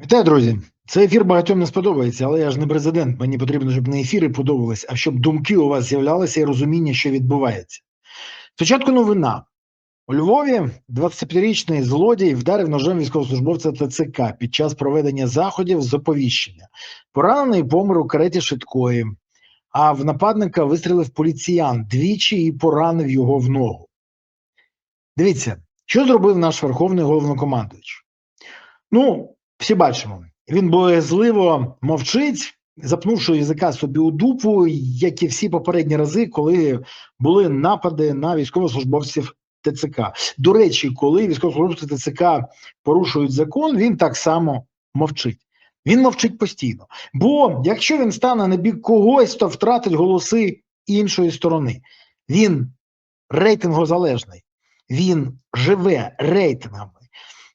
Вітаю, друзі! Цей ефір багатьом не сподобається, але я ж не президент. Мені потрібно, щоб не ефіри подобались, а щоб думки у вас з'являлися і розуміння, що відбувається. Спочатку новина. У Львові 25-річний злодій вдарив ножем військовослужбовця ТЦК під час проведення заходів з оповіщення. Поранений помер у кареті швидкої, а в нападника вистрілив поліціян двічі і поранив його в ногу. Дивіться, що зробив наш верховний головнокомандуючий. Всі бачимо, він боязливо мовчить, запнувши язика собі у дупу, як і всі попередні рази, коли були напади на військовослужбовців ТЦК. До речі, коли військовослужбовці ТЦК порушують закон, він так само мовчить. Він мовчить постійно. Бо якщо він стане на бік когось, то втратить голоси іншої сторони. Він рейтингозалежний. Він живе рейтингами.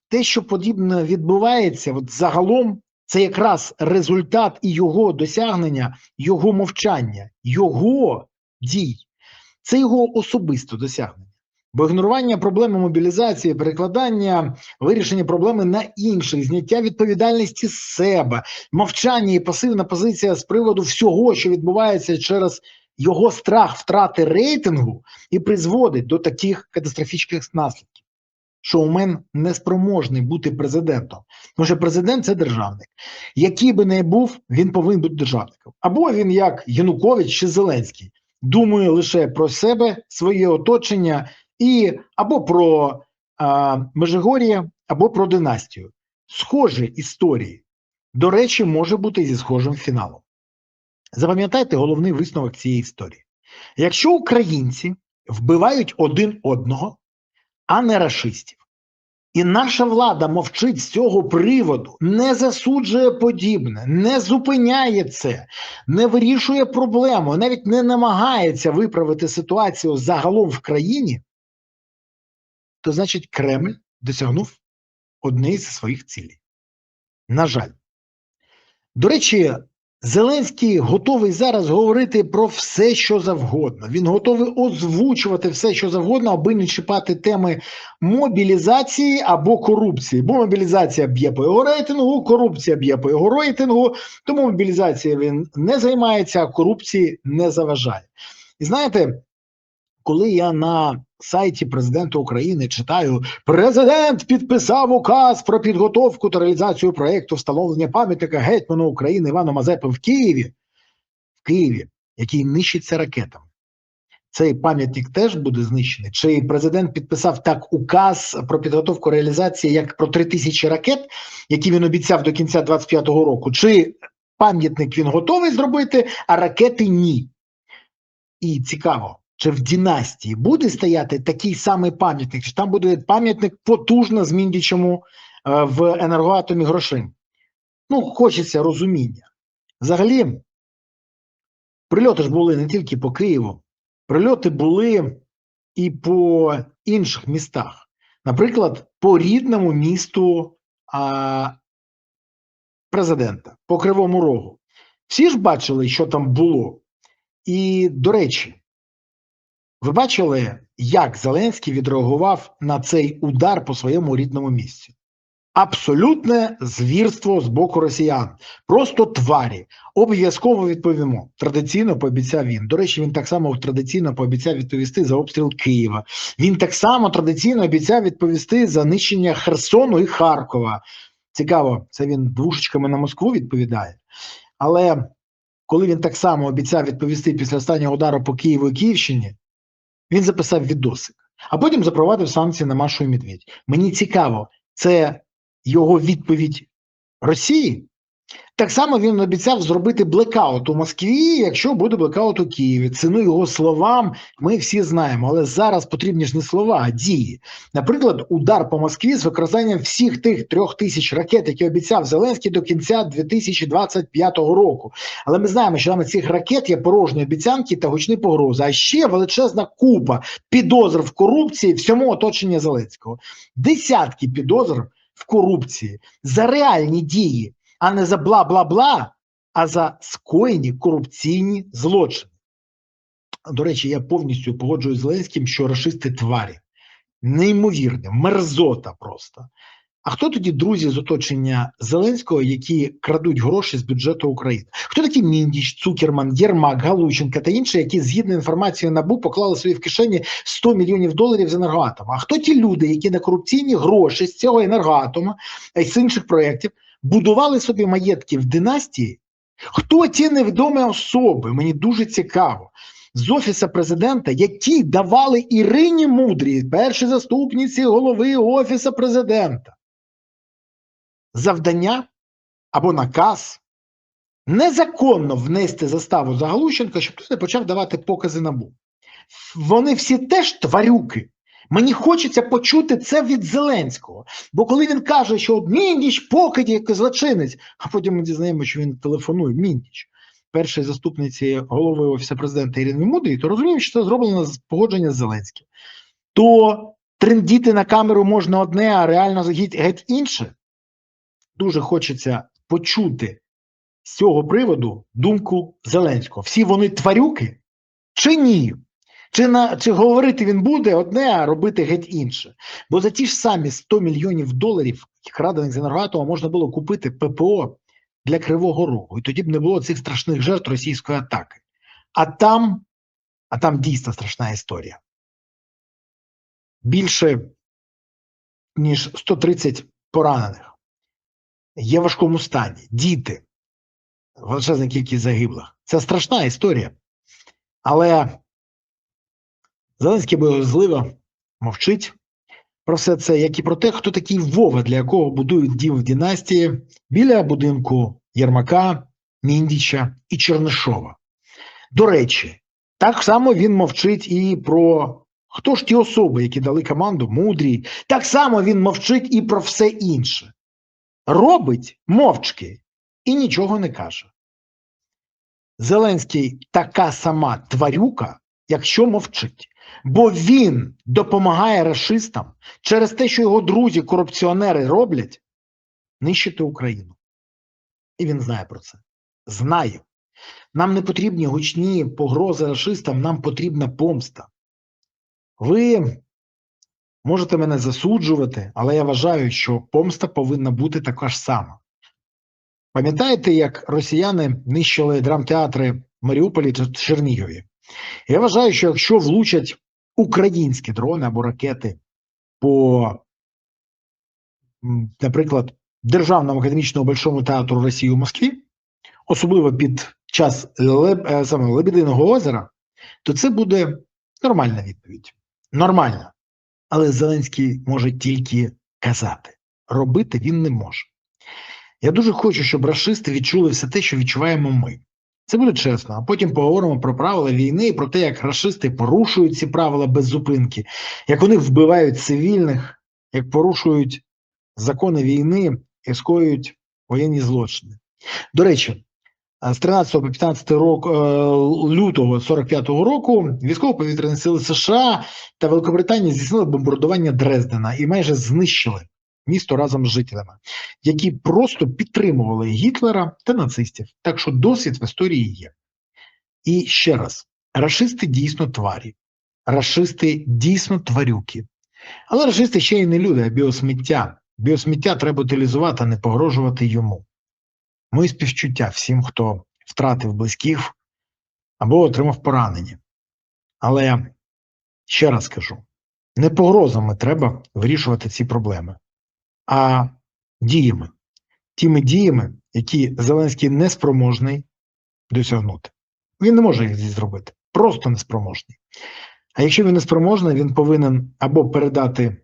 Те, що подібне відбувається, загалом, це якраз результат і його досягнення, його мовчання, його дій. Це його особисте досягнення. Бо ігнорування проблеми мобілізації, перекладання, вирішення проблеми на інших, зняття відповідальності з себе, мовчання і пасивна позиція з приводу всього, що відбувається через його страх втрати рейтингу, і призводить до таких катастрофічних наслідків. Шоумен неспроможний бути президентом. Тому що президент – це державник. Який би не був, він повинен бути державником. Або він, як Янукович чи Зеленський, думає лише про себе, своє оточення, і або про Межигор'я, або про династію. Схожі історії, до речі, може бути зі схожим фіналом. Запам'ятайте головний висновок цієї історії. Якщо українці вбивають один одного, а не рашистів, і наша влада мовчить з цього приводу, не засуджує подібне, не зупиняє це, не вирішує проблему, навіть не намагається виправити ситуацію загалом в країні, то значить Кремль досягнув однієї зі своїх цілей. На жаль. До речі, Зеленський готовий зараз говорити про все, що завгодно. Він готовий озвучувати все, що завгодно, аби не чіпати теми мобілізації або корупції. Бо мобілізація б'є по його рейтингу, корупція б'є по його рейтингу, тому мобілізація він не займається, а корупції не заважає. І знаєте, коли я на сайті президента України читаю «Президент підписав указ про підготовку та реалізацію проєкту встановлення пам'ятника гетьману України Івану Мазепи в Києві, який нищиться ракетами. Цей пам'ятник теж буде знищений? Чи президент підписав так указ про підготовку реалізації, як про 3000 ракет, які він обіцяв до кінця 25-го року? Чи пам'ятник він готовий зробити, а ракети ні? І цікаво, чи в династії буде стояти такий самий пам'ятник, чи там буде пам'ятник потужно змінюючому в енергоатомі грошим? Хочеться розуміння. Взагалі, прильоти ж були не тільки по Києву, прильоти були і по інших містах. Наприклад, по рідному місту президента, по Кривому Рогу. Всі ж бачили, що там було. І, до речі, ви бачили, як Зеленський відреагував на цей удар по своєму рідному місці? Абсолютне звірство з боку росіян. Просто тварі. Обов'язково відповімо. Традиційно пообіцяв він. До речі, він так само традиційно пообіцяв відповісти за обстріл Києва. Він так само традиційно обіцяв відповісти за нищення Херсону і Харкова. Цікаво, це він двушечками на Москву відповідає. Але коли він так само обіцяв відповісти після останнього удару по Києву і Київщині, він записав відосик, а потім запровадив санкції на Машу і Медведь. Мені цікаво, це його відповідь Росії? Так само він обіцяв зробити блекаут у Москві, якщо буде блекаут у Києві. Ціну його словам ми всі знаємо, але зараз потрібні ж не слова, а дії. Наприклад, удар по Москві з використанням всіх тих 3000 ракет, які обіцяв Зеленський до кінця 2025 року. Але ми знаємо, що саме цих ракет є порожні обіцянки та гучні погрози, а ще величезна купа підозр в корупції всьому оточенню Зеленського. Десятки підозр в корупції за реальні дії, а не за бла-бла-бла, а за скоєні корупційні злочини. До речі, я повністю погоджуюсь з Зеленським, що рашисти тварі. Неймовірне, мерзота просто. А хто тоді друзі з оточення Зеленського, які крадуть гроші з бюджету України? Хто такі Міндіч, Цукерман, Єрмак, Галущенко та інші, які згідно інформацією НАБУ поклали собі в кишені 100 мільйонів доларів з енергоатома? А хто ті люди, які на корупційні гроші з цього енергоатома і з інших проєктів будували собі маєтки в династії? Хто ті невідомі особи? Мені дуже цікаво. З Офісу Президента, які давали Ірині Мудрій, першій заступниці голови Офісу Президента, завдання або наказ незаконно внести заставу за Галущенка, щоб той не почав давати покази НАБУ. Вони всі теж тварюки. Мені хочеться почути це від Зеленського. Бо коли він каже, що Міндіч покидьок як злочинець, а потім ми дізнаємося, що він телефонує Міндіч, першої заступниці голови Офісу Президента Ірини Мудрій, то розуміємо, що це зроблено з погодження з Зеленським. То трендіти на камеру можна одне, а реально геть інше. Дуже хочеться почути з цього приводу думку Зеленського. Всі вони тварюки чи ні? Чи говорити він буде одне, а робити геть інше? Бо за ті ж самі 100 мільйонів доларів, крадених з енергоатома, можна було купити ППО для Кривого Рогу. І тоді б не було цих страшних жертв російської атаки. А там дійсно страшна історія. Більше, ніж 130 поранених. Є в важкому стані. Діти. Величезна кількість загиблих. Це страшна історія. Але Зеленський боязливо мовчить про все це, як і про те, хто такий Вова, для якого будують дім в династії біля будинку Єрмака, Міндіча і Чернишова. До речі, так само він мовчить і про хто ж ті особи, які дали команду Мудрій. Так само він мовчить і про все інше. Робить мовчки і нічого не каже. Зеленський така сама тварюка, якщо мовчить. Бо він допомагає рашистам через те, що його друзі-корупціонери роблять, нищити Україну. І він знає про це. Знає. Нам не потрібні гучні погрози рашистам, нам потрібна помста. Ви можете мене засуджувати, але я вважаю, що помста повинна бути така ж сама. Пам'ятаєте, як росіяни нищили драмтеатри в Маріуполі та Чернігові? Я вважаю, що якщо влучать українські дрони або ракети по, наприклад, Державному академічному Большому театру Росії у Москві, особливо під час саме Лебединого озера, то це буде нормальна відповідь. Нормальна. Але Зеленський може тільки казати. Робити він не може. Я дуже хочу, щоб рашисти відчули все те, що відчуваємо ми. Це буде чесно, а потім поговоримо про правила війни і про те, як рашисти порушують ці правила без зупинки, як вони вбивають цивільних, як порушують закони війни і скоюють воєнні злочини. До речі, з 13 по 15 лютого 45-го року військово-повітряні сили США та Великобританії здійснили бомбардування Дрездена і майже знищили місто разом з жителями, які просто підтримували Гітлера та нацистів. Так що досвід в історії є. І ще раз, рашисти дійсно тварі. Рашисти дійсно тварюки. Але рашисти ще й не люди, а біосміття. Біосміття треба утилізувати, а не погрожувати йому. Мої співчуття всім, хто втратив близьких або отримав поранення. Але, ще раз кажу, не погрозами треба вирішувати ці проблеми, а діями. Тими діями, які Зеленський неспроможний досягнути. Він не може їх зробити. Просто неспроможний. А якщо він неспроможний, він повинен або передати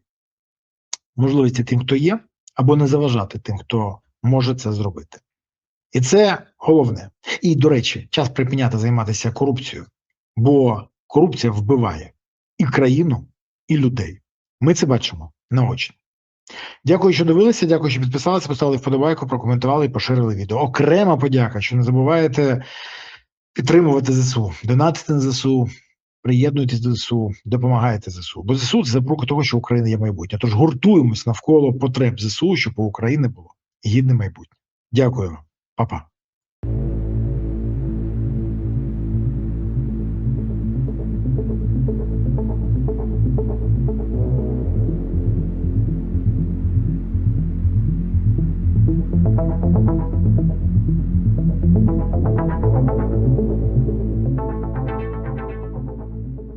можливості тим, хто є, або не заважати тим, хто може це зробити. І це головне. І, до речі, час припиняти займатися корупцією, бо корупція вбиває і країну, і людей. Ми це бачимо наочно. Дякую, що дивилися, дякую, що підписалися, поставили вподобайку, прокоментували і поширили відео. Окрема подяка, що не забуваєте підтримувати ЗСУ, донатити на ЗСУ, приєднуйтесь до ЗСУ, допомагайте ЗСУ. Бо ЗСУ – це запорука того, що Україна є майбутнє. Тож гуртуємось навколо потреб ЗСУ, щоб у України було гідне майбутнє. Дякую вам. Па-па.